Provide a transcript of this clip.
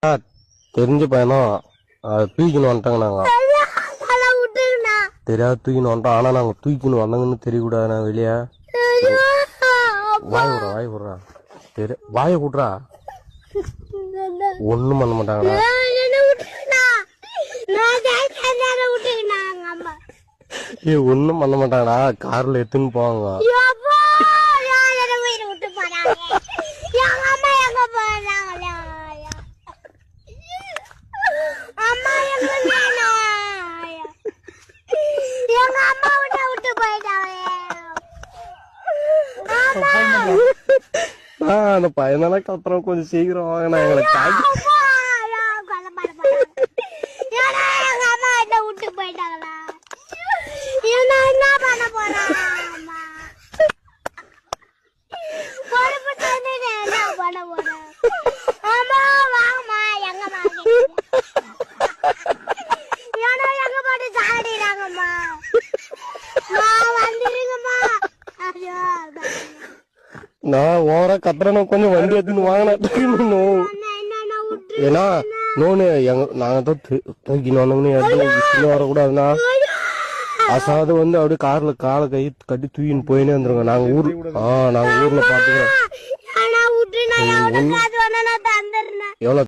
தெரிஞ்ச பையனும் தூக்கின்னு வந்துட்டாங்க. நாங்க தெரியாது தூக்கின்னு வந்துட்டோம். ஆனா நாங்க தூக்கின்னு வந்தாங்கன்னு தெரியக்கூடாது. நான் வெளியே வாய் விடுறா வாய விட்றா. ஒண்ணும் பண்ண மாட்டாங்கடா. ஒண்ணும் பண்ண மாட்டாங்கடா. கார்ல எடுத்துன்னு போவாங்க. அந்த பையனால கத்துறோம். கொஞ்சம் சீக்கிரம் வாங்கினா எங்களை காட்டி விட்டு போயிட்டாங்களா? என்ன பண்ண போறா? என்ன பண்ண போற? ஆமா வாங்கம்மா. எங்கம்மா எங்க போட்டு சாடிறாங்கம்மா. வந்துருங்கம்மா. நான் ஓவரா கத்துறேன்னா கொஞ்சம் வண்டி எடுத்துன்னு வாங்கினோம். ஏன்னா நோனு நாங்க தான் தூக்கின்னு வந்தோம்னு எடுத்து வரக்கூடாதுன்னா அசாது அப்படியே கார்ல காலை கை கட்டி தூக்கின்னு போயினே வந்துருங்க. நாங்க ஊர்ல பாத்துக்கிறோம். எவ்வளவு